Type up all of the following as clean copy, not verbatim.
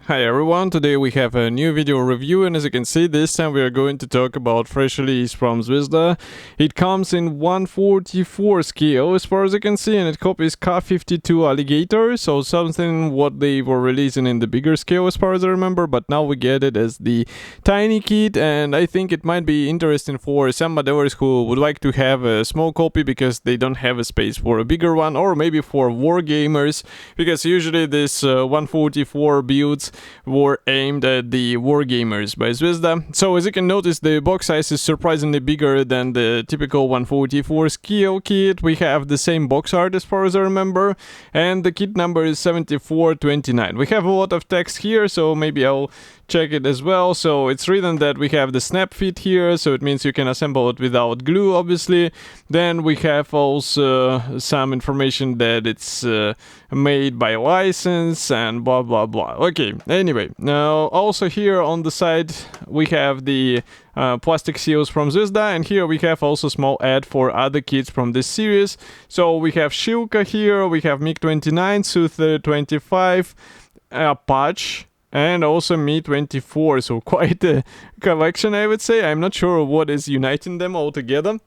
Hi everyone, today we have a new video review, and as you can see, this time we are going to talk about fresh release from Zvezda. It comes in 1/44 scale as far as I can see, and it copies Ka-52 Alligator, so something what they were releasing in the bigger scale as far as I remember, but now we get it as the tiny kit, and I think it might be interesting for some modders who would like to have a small copy because they don't have a space for a bigger one, or maybe for war gamers, because usually this 144 builds were aimed at the wargamers by Zvezda. So as you can notice, the box size is surprisingly bigger than the typical 144 scale kit. We have the same box art as far as I remember, and the kit number is 7429. We have a lot of text here, so maybe I'll check it as well. So it's written that we have the snap fit here, so it means you can assemble it without glue, obviously. Then we have also some information that it's made by license and blah blah blah. Okay, anyway, now also here on the side we have the plastic seals from Zvezda, and here we have also small ad for other kits from this series. So we have Shilka here, we have MiG-29, Su-25, Apache, and also Mi-24, so quite a collection, I would say. I'm not sure what is uniting them all together.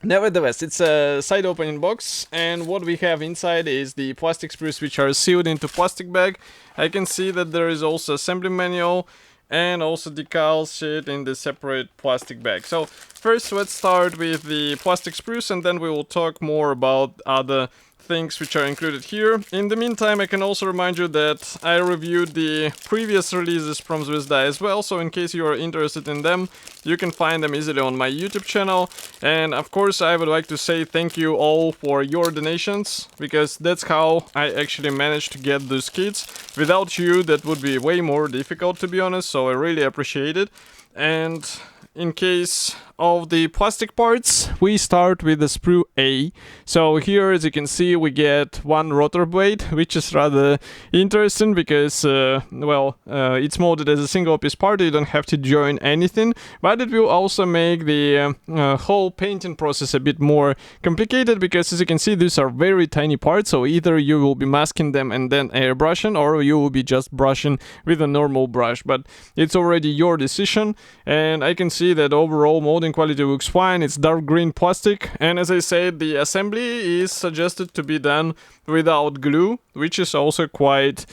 Nevertheless, it's a side opening box, and what we have inside is the plastic sprues which are sealed into plastic bag. I can see that there is also assembly manual and also decals shit in the separate plastic bag. So first let's start with the plastic sprues, and then we will talk more about other things which are included here. In the meantime, I can also remind you that I reviewed the previous releases from Zvezda as well, so in case you are interested in them, you can find them easily on my YouTube channel. And of course, I would like to say thank you all for your donations, because that's how I actually managed to get those kits. Without you, that would be way more difficult, to be honest, so I really appreciate it. And in case of the plastic parts, we start with the Sprue A. So here, as you can see, we get one rotor blade, which is rather interesting because, it's molded as a single piece part. You don't have to join anything, but it will also make the whole painting process a bit more complicated, because as you can see, these are very tiny parts, so either you will be masking them and then airbrushing, or you will be just brushing with a normal brush, but it's already your decision. And I can see that overall molding quality looks fine. It's dark green plastic, and as I said, the assembly is suggested to be done without glue, which is also quite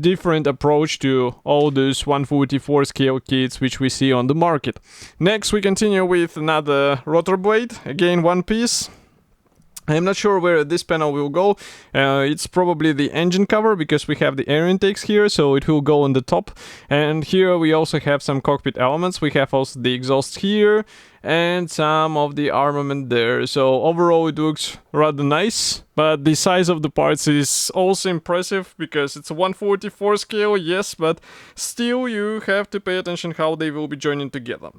different approach to all those 144 scale kits which we see on the market. Next, we continue with another rotor blade, again one piece. I'm not sure where this panel will go. It's probably the engine cover, because we have the air intakes here, so it will go on the top. And here we also have some cockpit elements. We have also the exhaust here and some of the armament there. So overall it looks rather nice, but the size of the parts is also impressive, because it's a 144 scale, yes, but still you have to pay attention how they will be joining together.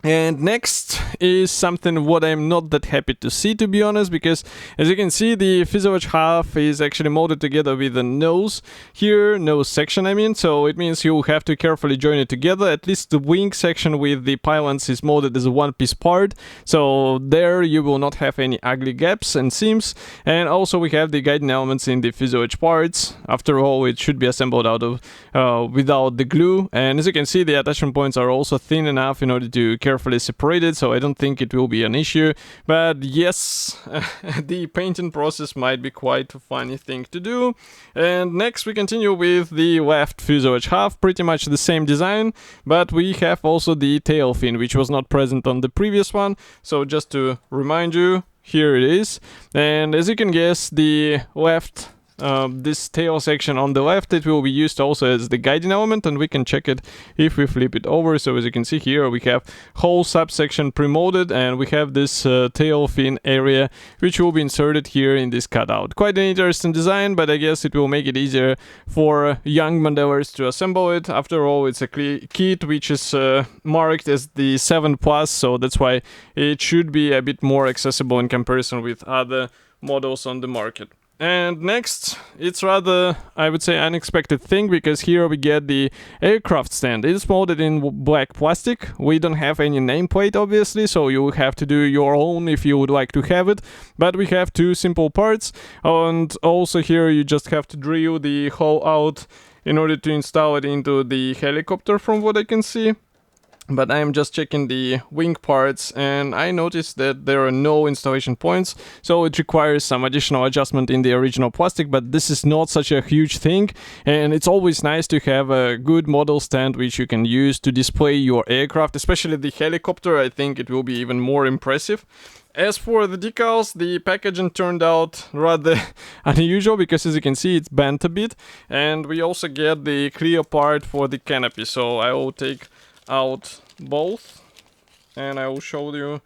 And next is something what I'm not that happy to see, to be honest, because as you can see, the fuselage half is actually molded together with the nose here, nose section I mean, so it means you have to carefully join it together. At least the wing section with the pylons is molded as a one-piece part, so there you will not have any ugly gaps and seams. And also we have the guiding elements in the fuselage parts. After all, it should be assembled out of without the glue, and as you can see, the attachment points are also thin enough in order to carefully separated, so I don't think it will be an issue. But yes, the painting process might be quite a funny thing to do. And next we continue with the left fuselage half, pretty much the same design, but we have also the tail fin, which was not present on the previous one. So just to remind you, here it is. And as you can guess, the left this tail section on the left, it will be used also as the guiding element, and we can check it if we flip it over. So as you can see here, we have whole subsection pre-molded, and we have this tail fin area which will be inserted here in this cutout. Quite an interesting design, but I guess it will make it easier for young modelers to assemble it. After all, it's a kit which is marked as the 7+, so that's why it should be a bit more accessible in comparison with other models on the market. And next, it's rather, I would say, unexpected thing, because here we get the aircraft stand. It is molded in black plastic. We don't have any nameplate, obviously, so you have to do your own if you would like to have it. But we have two simple parts, and also here you just have to drill the hole out in order to install it into the helicopter, from what I can see. But I'm just checking the wing parts, and I noticed that there are no installation points, so it requires some additional adjustment in the original plastic, but this is not such a huge thing, and it's always nice to have a good model stand which you can use to display your aircraft, especially the helicopter. I think it will be even more impressive. As for the decals, the packaging turned out rather unusual, because as you can see it's bent a bit, and we also get the clear part for the canopy, so I will take out both and I will show you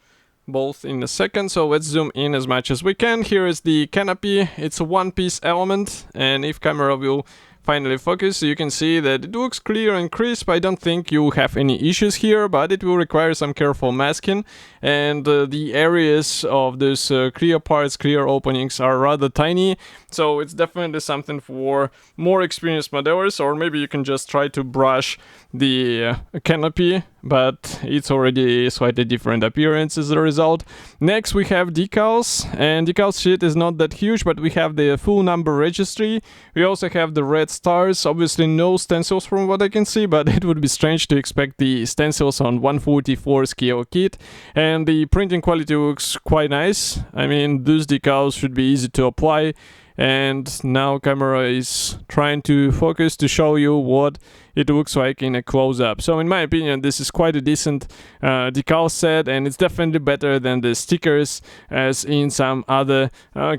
both in a second. So let's zoom in as much as we can. Here is the canopy. It's a one-piece element, and if camera will finally focus, you can see that it looks clear and crisp. I don't think you have any issues here, but it will require some careful masking, and the areas of those clear parts, clear openings are rather tiny, so it's definitely something for more experienced modelers, or maybe you can just try to brush the canopy, but it's already a slightly different appearance as a result. Next we have decals, and decals sheet is not that huge, but we have the full number registry. We also have the red stars, obviously no stencils from what I can see, but it would be strange to expect the stencils on 1/44 scale kit. And the printing quality looks quite nice. I mean, those decals should be easy to apply, and now camera is trying to focus to show you what it looks like in a close-up. So in my opinion, this is quite a decent decal set, and it's definitely better than the stickers as in some other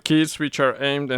kits which are aimed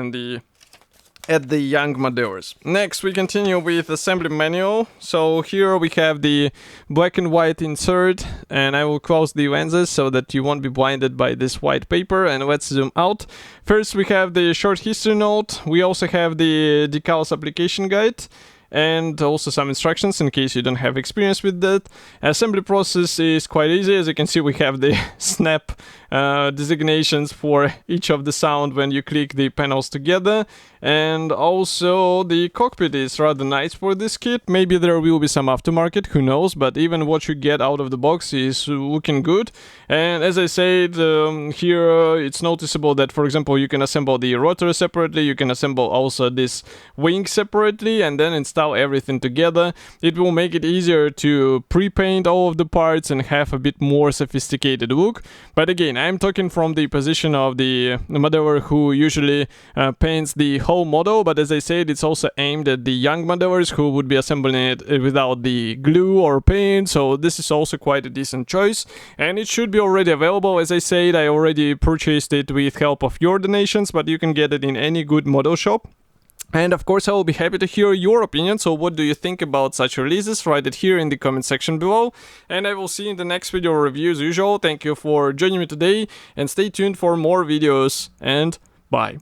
at the young modelers. Next, we continue with assembly manual. So here we have the black and white insert, and I will close the lenses so that you won't be blinded by this white paper, and let's zoom out. First, we have the short history note. We also have the decals application guide, and also some instructions in case you don't have experience with that. Assembly process is quite easy. As you can see, we have the snap designations for each of the sound when you click the panels together, and also the cockpit is rather nice for this kit. Maybe there will be some aftermarket, who knows, but even what you get out of the box is looking good. And as I said, here it's noticeable that, for example, you can assemble the rotor separately, you can assemble also this wing separately, and then install everything together. It will make it easier to pre-paint all of the parts and have a bit more sophisticated look. But again, I'm talking from the position of the modeler who usually paints the whole model, but as I said, it's also aimed at the young modelers who would be assembling it without the glue or paint, so this is also quite a decent choice, and it should be already available. As I said, I already purchased it with help of your donations, but you can get it in any good model shop. And of course, I will be happy to hear your opinion. So what do you think about such releases? Write it here in the comment section below. And I will see you in the next video review as usual. Thank you for joining me today, and stay tuned for more videos, and bye.